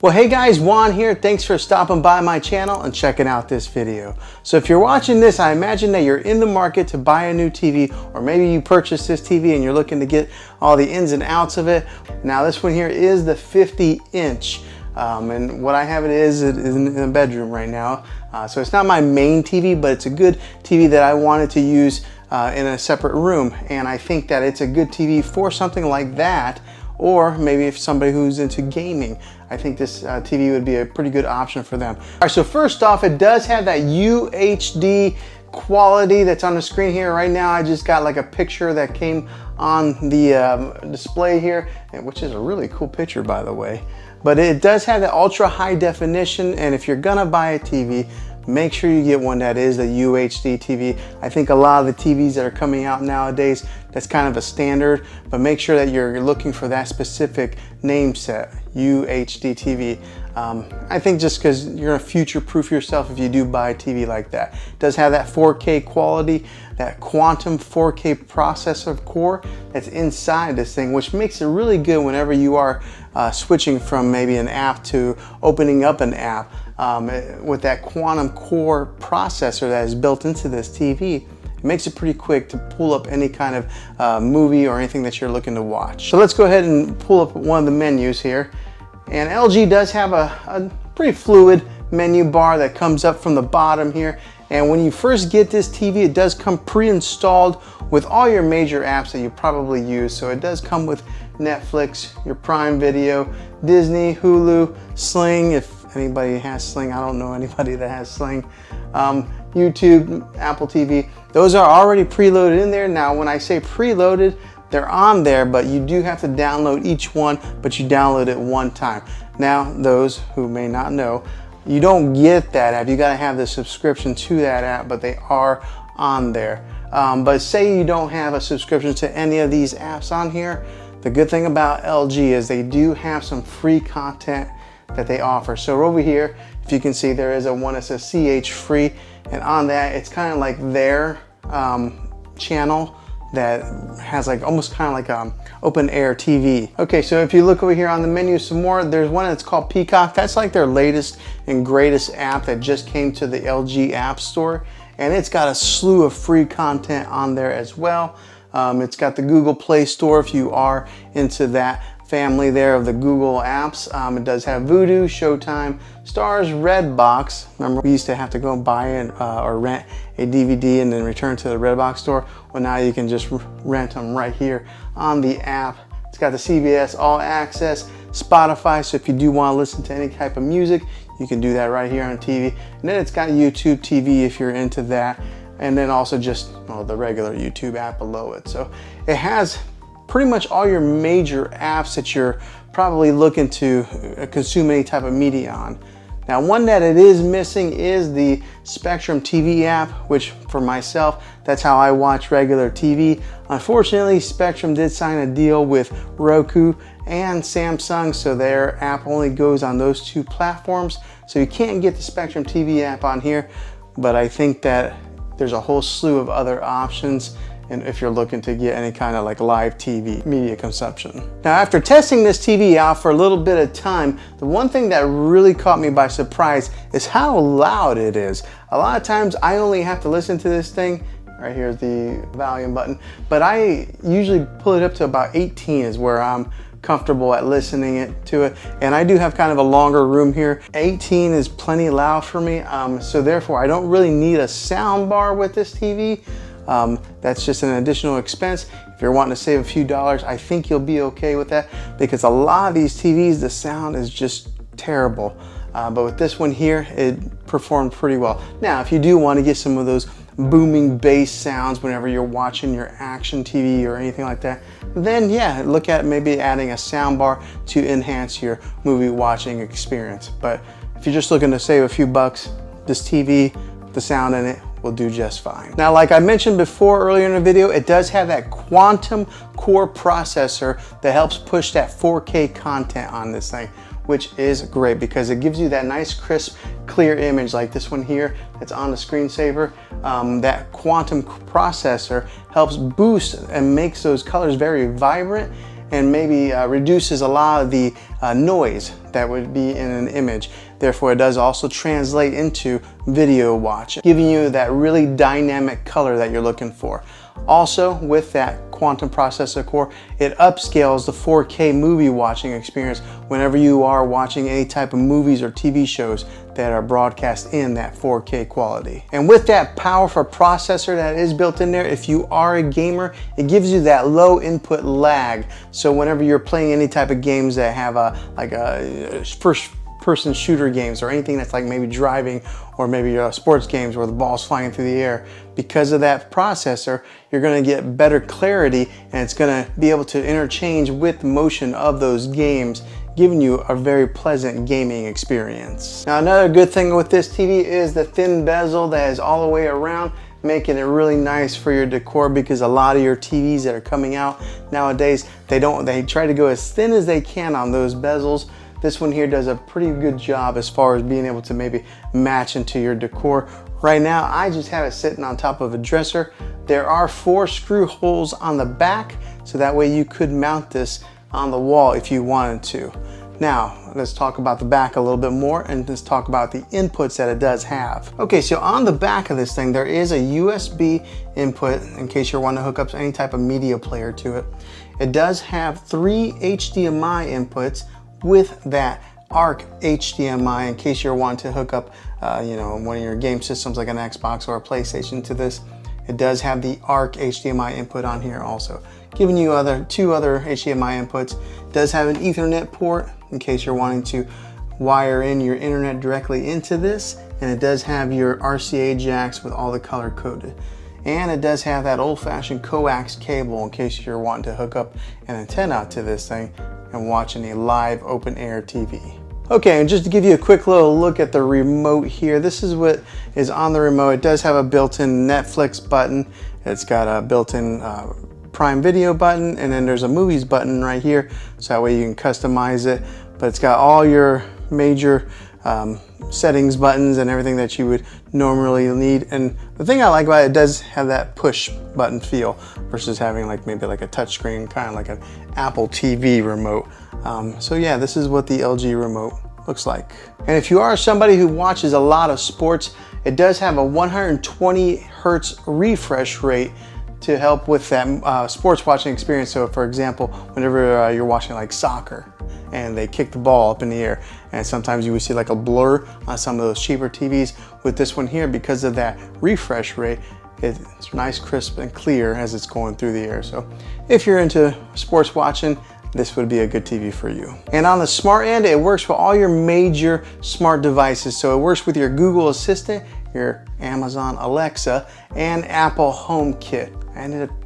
Well, hey guys, Juan here. Thanks for stopping by my channel and checking out this video. So if you're watching this, I imagine that you're in the market to buy a new TV, or maybe you purchased this TV and you're looking to get all the ins and outs of it. Now this one here is the 50-inch. And what I have it is in the bedroom right now. So it's not my main TV, but it's a good TV that I wanted to use in a separate room. And I think that it's a good TV for something like that, or maybe if somebody who's into gaming. I think this TV would be a pretty good option for them. All right, so first off, it does have that UHD quality that's on the screen here. Right now, I just got like a picture that came on the display here, which is a really cool picture, by the way. But it does have the ultra high definition, and if you're gonna buy a TV, make sure you get one that is the UHD TV. I think a lot of the TVs that are coming out nowadays, that's kind of a standard, but make sure that you're looking for that specific name set, UHD TV. I think just because you're gonna future-proof yourself if you do buy a TV like that. It does have that 4K quality, that quantum 4K processor core that's inside this thing, which makes it really good whenever you are switching from maybe an app to opening up an app. With that quantum core processor that is built into this TV, it makes it pretty quick to pull up any kind of movie or anything that you're looking to watch. So let's go ahead and pull up one of the menus here. And LG does have a pretty fluid menu bar that comes up from the bottom here. And when you first get this TV, it does come pre-installed with all your major apps that you probably use. So it does come with Netflix, your Prime Video, Disney, Hulu, Sling, if anybody has Sling. I don't know anybody that has Sling. YouTube, Apple TV. Those are already preloaded in there. Now, when I say preloaded, they're on there, but you do have to download each one, but you download it one time. Now, those who may not know, you don't get that app. You gotta have the subscription to that app, but they are on there. But say you don't have a subscription to any of these apps on here, the good thing about LG is they do have some free content that they offer. So over here, if you can see, there is a one that says CH free, and on that, it's kind of like their channel that has like almost kind of like open air TV. Okay, so if you look over here on the menu some more, there's one that's called Peacock. That's like their latest and greatest app that just came to the LG App Store, and it's got a slew of free content on there as well. It's got the Google Play Store if you are into that family there of the Google apps. It does have Vudu, Showtime, Stars, Redbox. Remember, we used to have to go and buy or rent a DVD and then return to the Redbox store. Well, now you can just rent them right here on the app. It's got the CBS All Access, Spotify, so if you do want to listen to any type of music, you can do that right here on TV. And then it's got YouTube TV if you're into that. And then also just the regular YouTube app below it. So it has pretty much all your major apps that you're probably looking to consume any type of media on. Now, one that it is missing is the Spectrum TV app, which for myself, that's how I watch regular TV. Unfortunately, Spectrum did sign a deal with Roku and Samsung, so their app only goes on those two platforms. So you can't get the Spectrum TV app on here, but I think that there's a whole slew of other options, and if you're looking to get any kind of like live TV media consumption. Now, after testing this TV out for a little bit of time, the one thing that really caught me by surprise is how loud it is. A lot of times I only have to listen to this thing, right here is the volume button, but I usually pull it up to about 18 is where I'm comfortable at listening to it. And I do have kind of a longer room here. 18 is plenty loud for me, so therefore I don't really need a sound bar with this TV. That's just an additional expense. If you're wanting to save a few dollars, I think you'll be okay with that, because a lot of these TVs, the sound is just terrible. But with this one here, it performed pretty well. Now, if you do want to get some of those booming bass sounds whenever you're watching your action TV or anything like that, then yeah, look at maybe adding a sound bar to enhance your movie watching experience. But if you're just looking to save a few bucks, this TV, the sound in it, will do just fine. Now, like I mentioned before earlier in the video, it does have that quantum core processor that helps push that 4K content on this thing, which is great because it gives you that nice crisp clear image like this one here that's on the screensaver. That quantum processor helps boost and makes those colors very vibrant, and maybe reduces a lot of the noise that would be in an image. Therefore, it does also translate into video watch, giving you that really dynamic color that you're looking for. Also, with that quantum processor core, it upscales the 4K movie watching experience whenever you are watching any type of movies or TV shows that are broadcast in that 4K quality. And with that powerful processor that is built in there, if you are a gamer, it gives you that low input lag. So whenever you're playing any type of games that have a first person shooter games or anything that's like maybe driving or maybe sports games where the ball's flying through the air, because of that processor, you're going to get better clarity and it's going to be able to interchange with the motion of those games, giving you a very pleasant gaming experience. Now, another good thing with this TV is the thin bezel that is all the way around, making it really nice for your decor, because a lot of your TVs that are coming out nowadays, they try to go as thin as they can on those bezels. This one here does a pretty good job as far as being able to maybe match into your decor. Right now, I just have it sitting on top of a dresser. There are 4 screw holes on the back, so that way you could mount this on the wall if you wanted to. Now, let's talk about the back a little bit more and let's talk about the inputs that it does have. Okay, so on the back of this thing, there is a USB input in case you're wanting to hook up any type of media player to it. It does have 3 HDMI inputs with that ARC HDMI in case you're wanting to hook up one of your game systems like an Xbox or a PlayStation to this. It does have the ARC HDMI input on here also, giving you 2 other HDMI inputs. It does have an Ethernet port in case you're wanting to wire in your internet directly into this, and it does have your RCA jacks with all the color coded. And it does have that old-fashioned coax cable in case you're wanting to hook up an antenna to this thing and watch any live open air TV. Okay, and just to give you a quick little look at the remote here, this is what is on the remote. It does have a built-in Netflix button. It's got a built-in Prime Video button, and then there's a movies button right here, so that way you can customize it. But it's got all your major settings buttons and everything that you would normally need. And the thing I like about it does have that push button feel versus having maybe a touchscreen, kind of like an Apple TV remote. So yeah, this is what the LG remote looks like. And if you are somebody who watches a lot of sports, it does have a 120 Hertz refresh rate to help with that sports watching experience. So for example, whenever you're watching like soccer and they kick the ball up in the air, and sometimes you would see like a blur on some of those cheaper TVs. With this one here, because of that refresh rate, it's nice, crisp, and clear as it's going through the air. So if you're into sports watching, this would be a good TV for you. And on the smart end, it works with all your major smart devices. So it works with your Google Assistant, your Amazon Alexa, and Apple HomeKit. I ended up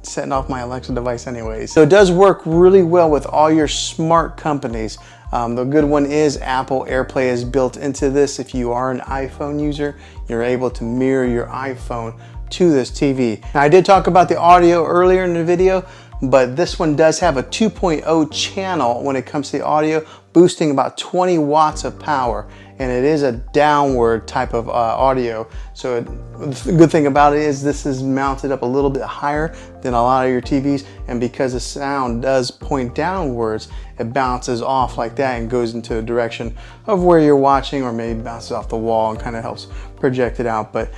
setting off my Alexa device anyways. So it does work really well with all your smart companies. The good one is Apple AirPlay is built into this. If you are an iPhone user, you're able to mirror your iPhone to this TV. Now, I did talk about the audio earlier in the video, but this one does have a 2.0 channel when it comes to the audio, boosting about 20 watts of power. And it is a downward type of audio. So the good thing about it is this is mounted up a little bit higher than a lot of your TVs. And because the sound does point downwards, it bounces off like that and goes into the direction of where you're watching, or maybe bounces off the wall and kind of helps project it out. But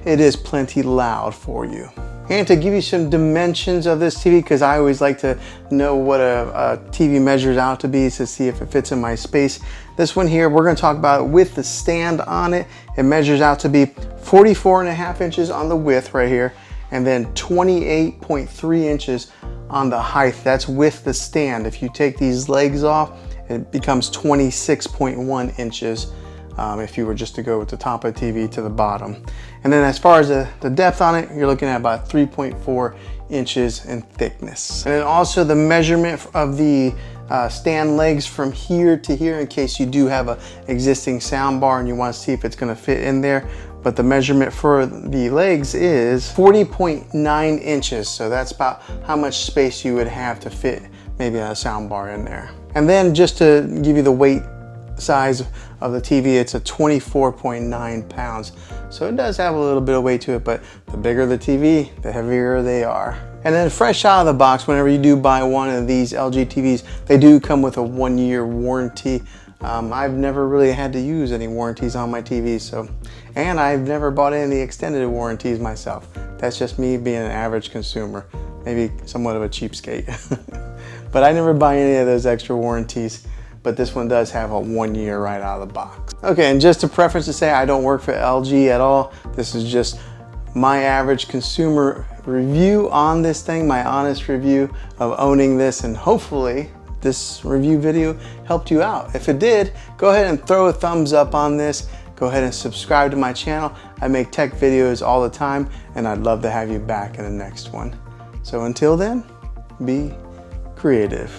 it is plenty loud for you. And to give you some dimensions of this TV, because I always like to know what a TV measures out to be to see if it fits in my space. This one here, we're going to talk about it with the stand on it. It measures out to be 44.5 inches on the width right here, and then 28.3 inches on the height. That's with the stand. If you take these legs off, it becomes 26.1 inches. If you were just to go with the top of the TV to the bottom. And then as far as the depth on it, you're looking at about 3.4 inches in thickness. And then also the measurement of the stand legs from here to here, in case you do have an existing sound bar and you want to see if it's going to fit in there. But the measurement for the legs is 40.9 inches. So that's about how much space you would have to fit maybe a sound bar in there. And then just to give you the weight size of the TV, it's a 24.9 pounds. So it does have a little bit of weight to it, but the bigger the TV, the heavier they are. And then fresh out of the box, whenever you do buy one of these LG TVs, they do come with a 1-year warranty. I've never really had to use any warranties on my TV, and I've never bought any extended warranties myself. That's just me being an average consumer, maybe somewhat of a cheapskate. But I never buy any of those extra warranties, but this one does have a 1-year right out of the box. Okay, and just a preference to say I don't work for LG at all. This is just my average consumer review on this thing, my honest review of owning this, and hopefully this review video helped you out. If it did, go ahead and throw a thumbs up on this. Go ahead and subscribe to my channel. I make tech videos all the time, and I'd love to have you back in the next one. So until then, be creative.